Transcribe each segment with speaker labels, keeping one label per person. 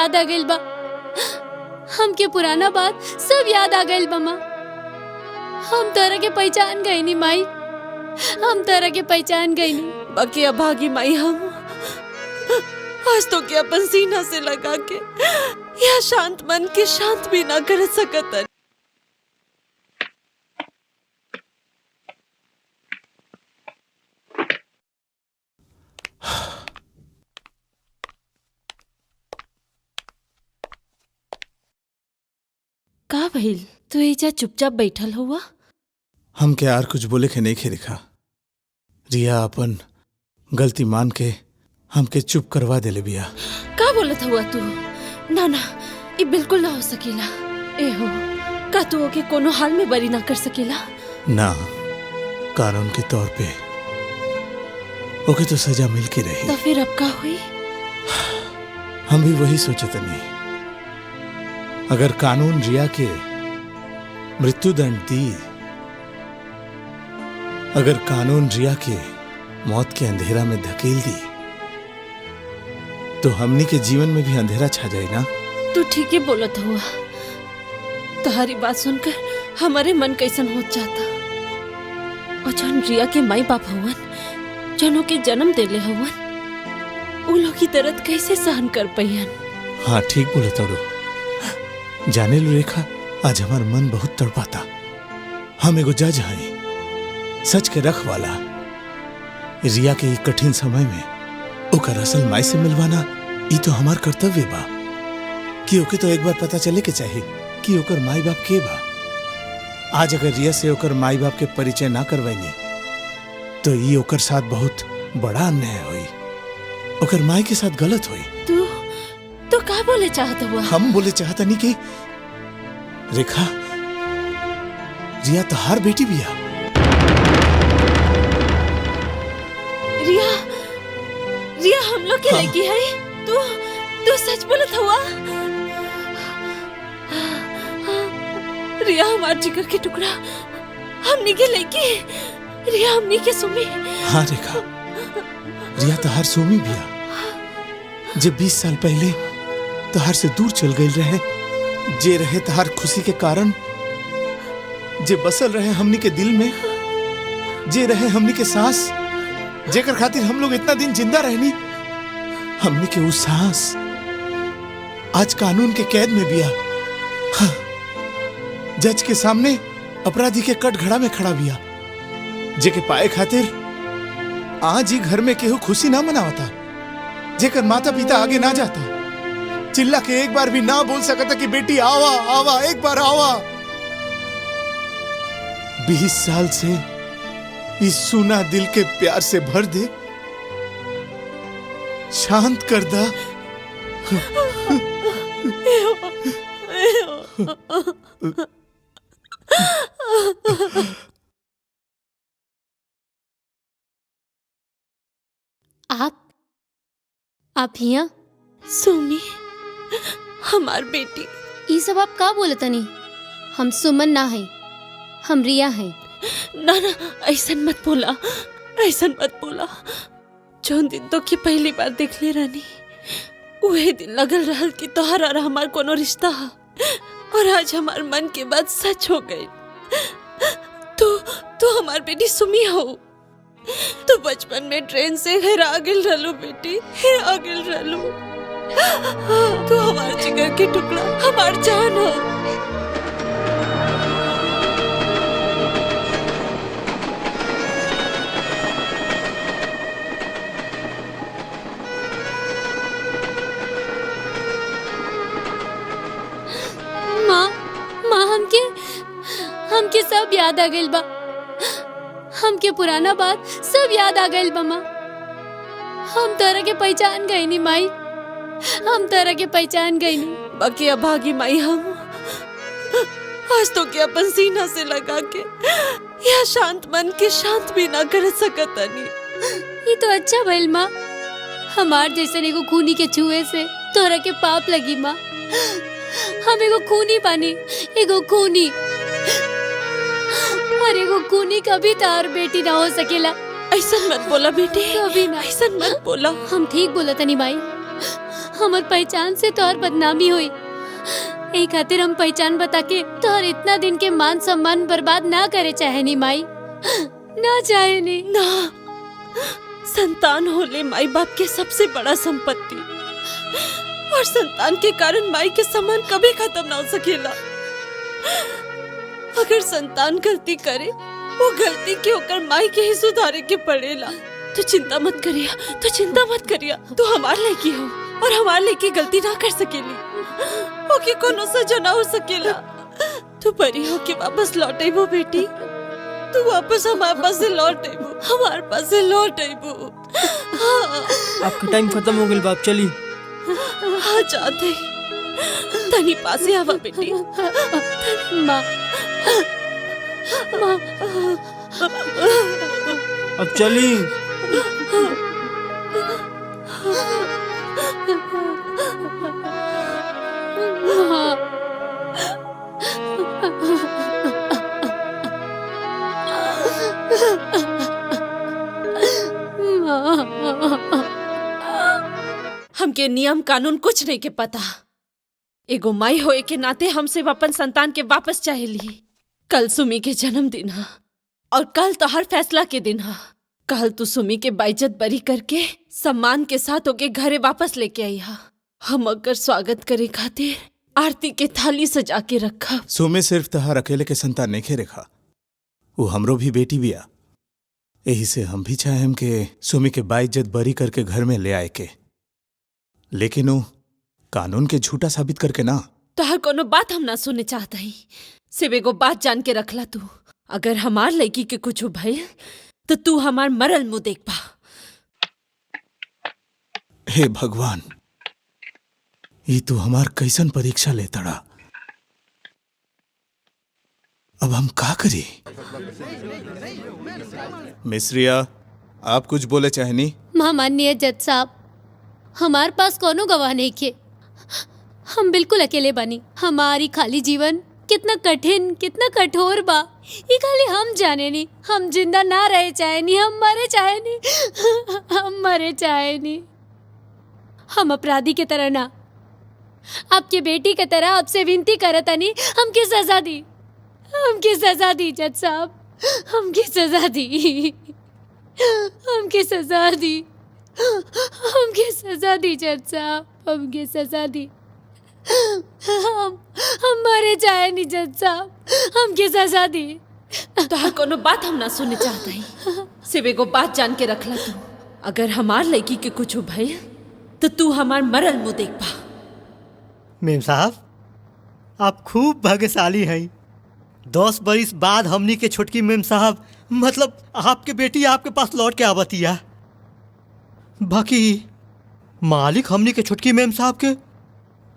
Speaker 1: याद आ गइल बा। हमके पुराना बात सब याद आ गइल बा माँ। हम तोरा के पहचान गई नी माई, हम तोरा के पहचान गई नी।
Speaker 2: बाकी अभागी माई, हम आज तो के अपन सीना से लगा के या शांत मन के शांत भी ना कर सकत। का भइल, तू एजा चुपचाप बैठल हुआ?
Speaker 3: हम के यार कुछ बोले के नहीं खे दिखा। रिया अपन गलती मान के हमके चुप करवा देले बिया।
Speaker 2: का बोलत हुआ तू? ना ना, ये बिल्कुल ना हो सकेला। ए हो, का तू ओके कोनो हाल में बरी ना कर सकेला?
Speaker 3: ना, कानून के तौर पे ओके तो सजा मिल के रही।
Speaker 2: तो फिर अब का हुई?
Speaker 3: हम भी वही सोचते नहीं। अगर कानून रिया के मृत्यु दंड दी, अगर कानून रिया के मौत के अंधेरा में धकेल दी, तो हमनी के जीवन में भी अंधेरा छा जाए ना।
Speaker 2: तू ठीक ही बोलत हुआ। तुम्हारी बात सुनकर हमारे मन कैसन हो जाता। और जौन रिया के माई बाप हवन, जनों के जन्म देले हवन, उ लोग की दर्द कैसे सहन कर पाइन?
Speaker 3: हाँ ठीक बोले तड़ो। जाने लो रेखा, आज हमार मन बहुत तड़पाता। हम एगो जज हई, सच के रख वाला। रिया के कठिन समय में ओकर असल माई से मिलवाना ई तो हमार कर्तव्य बा। कि ओके तो एक बार पता चले के चाहिए कि ओकर माई बाप के बा। आज अगर रिया से ओकर माई बाप के परिचय ना करवाएंगे तो ई ओकर साथ बहुत बड़ा अन्याय होई, ओकर माई के साथ गलत होई।
Speaker 2: तू का बोले चाहत हुआ?
Speaker 3: हम बोले चाहता नहीं कि रेखा, रिया तहार बेटी बिया।
Speaker 2: रिया, रिया हम लोग के लड़की है। तू सच बोलत हुआ? रिया हमार जिगर के टुकड़ा, हमनी के लड़की। रिया हमनी के सुमी।
Speaker 3: हाँ रेखा, रिया तहार सोमी बिया। जब 20 साल पहले तहार से दूर चल गई रहे, जे रहे तहार खुशी के कारण, जे बसल रहे हमनी के दिल में, जे रहे हमनी के सांस, जेकर खातिर हम लोग इतना दिन जिंदा रहनी, हमनी के उस सांस आज कानून के कैद में बिया। हाँ, जज के सामने अपराधी के कटघड़ा में खड़ा बिया, जेके पाए खातिर आज ही घर में केहू खुशी ना मनावता, जेकर माता पिता आगे ना जाता, चिल्ला के एक बार भी ना बोल सकता कि बेटी आवा आवा, एक बार आवा। 20 साल से इस सुना दिल के प्यार से भर दे, शांत कर दा।
Speaker 1: आप हिया?
Speaker 2: सुमी, हमार बेटी।
Speaker 1: ई सब आप का बोले तनी? हम सुमन ना है, हम रिया है।
Speaker 2: ना ना, ऐसन मत बोला, ऐसन मत बोला। जौन दिन तो की पहली बार देख ले रानी, वही दिन लगल रहल कि तोहर और हमार कोनो रिश्ता है। और आज हमार मन के बात सच हो गई। तू हमार बेटी सुमी हो। तू बचपन में ट्रेन से हेरा गेल रहलू बेटी, हेरा गेल रहलू। तू हमार जिगर के टुकड़ा, हमार जान हो।
Speaker 1: माँ हमके सब याद आ गइल बा। हमके पुराना बात सब याद आ गइल बा माँ। हम तोरा के पहचान गई नी माई, हम तोरा के पहचान गई नी।
Speaker 2: बाकी अभागी माई, हम आज तो के अपन सीना से लगा के या शांत मन के शांत भी ना कर सकतनी।
Speaker 1: ये तो अच्छा भइल माँ, हमार जैसे एगो खूनी के छुए से तोरा के पाप लगी माँ। हम एगो खूनी बानी, एगो खूनी। और एगो खूनी कभी तार बेटी ना हो सकेला।
Speaker 2: ऐसा मत बोला बेटी,
Speaker 1: कभी ना,
Speaker 2: ऐसा मत बोला।
Speaker 1: हम ठीक बोला तनी माई, हमर पहचान से तोहर बदनामी हुई। ए खातिर हम पहचान बता के तोहर इतना दिन के मान सम्मान बर्बाद ना करे चाहेनी माई, ना चाहेनी।
Speaker 2: ना, संतान होले माई बाप के सबसे बड़ा संपत्ति, और संतान के कारण माई के सम्मान कभी खत्म ना हो सकेला। अगर संतान गलती करे, वो गलती के होकर माई के ही सुधारे के पड़ेला। तू चिंता मत करिया, तू चिंता मत करिया। तू हमार लड़की हो और हमार लड़की गलती ना कर सकेली, ओके कोनो सजा ना हो सकेला। तू परी हो के वापस लौट आइबो बेटी, तू वापस हमारे पास से लौट आइबो, हमारे पास से लौट आइबो।
Speaker 4: आपका टाइम खत्म हो गया बाप, चली।
Speaker 2: हाँ जाते तनी पासे आवा बेटी।
Speaker 1: माँ, माँ,
Speaker 4: अब चली।
Speaker 2: हमके नियम कानून कुछ नहीं के पता। एगो माई होए के नाते हमसे अपन संतान के वापस चाहेली। कल सुमी के जन्मदिन हा और कल तो हर फैसला के दिन हा। कल तू सुमी के बाइज्जत बरी करके सम्मान के साथ ओके घरे वापस लेके आई हा। हम अगर स्वागत करे खातिर आरती के थाली सजा के रखा।
Speaker 3: सुमे सिर्फ तहार अकेले के संतान नहीं खे रेखा, वो हमरो भी बेटी बिया। यही से हम भी चाहेम के सुमी के बाइज्जत बरी करके घर में ले आए के, लेकिन वो कानून के झूठा साबित करके ना।
Speaker 2: तोहर कोनो बात हम ना सुनने चाहता ही। सिर्फ एगो बात जान के रखला तू, अगर हमार लड़की के कुछ भइल तो तू हमार मरल मुंह देख पा।
Speaker 3: हे भगवान, ये तू हमार कैसन परीक्षा ले तड़ा। अब हम का करी? मिस्रिया, आप कुछ बोले चाहनी?
Speaker 1: महामाननीय जज साहब, हमार पास कोनो गवाह नहीं के। हम बिल्कुल अकेले बनी। हमारी खाली जीवन कितना कठिन, कितना कठोर बा, ये खाली हम जाने नी। हम जिंदा ना रहे चाहे नी, हम मरे चाहे नी, हम मरे चाहे नी। हम अपराधी के तरह ना, आपके बेटी के तरह आपसे विनती करता नहीं, हमकी सजा दी, हमकी सजा दी जज साहब, हमकी सजा दी, हमकी सजा दी, हमकी सजा दी जज साहब, हमकी सजा दी। हम मरे जाए नहीं जज साहब, हमकी सजा दी।
Speaker 2: तोहर कोनो बात हम ना सुनने चाहता ही। सिर्फ एगो बात जान के रखला तू, अगर हमार लड़की के कुछ भइल तो तू हमार मरल मुंह देख पा।
Speaker 5: मेम साहब, आप खूब भाग्यशाली हैं। 10 बरिस बाद हमनी के छोटकी मेम साहब, मतलब आपके बेटी आपके पास लौट के आवतिया। बाकी मालिक हमनी के छोटकी मेम साहब के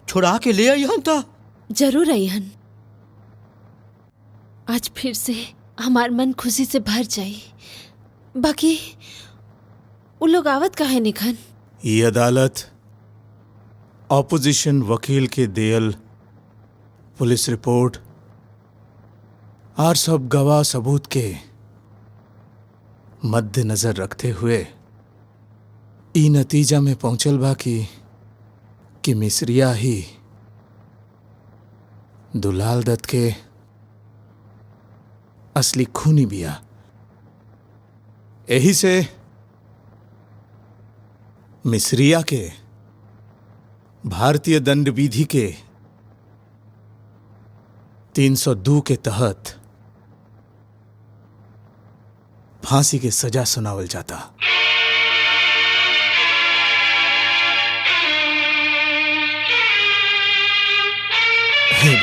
Speaker 5: छुड़ा के ले आई हन था।
Speaker 2: जरूर आई हन। आज फिर से हमार मन खुशी से भर जाई। बाकी वो लोग आवत काहे निखन?
Speaker 3: ये अदालत ऑपोजिशन वकील के देयल पुलिस रिपोर्ट और सब गवाह सबूत के मद्देनजर रखते हुए ई नतीजा में पहुंचल बा कि मिस्रिया ही दुलाल दत्त के असली खूनी बिया। यही से मिस्रिया के भारतीय दंड विधि के 302 के तहत फांसी की सजा सुनावल जाता। हे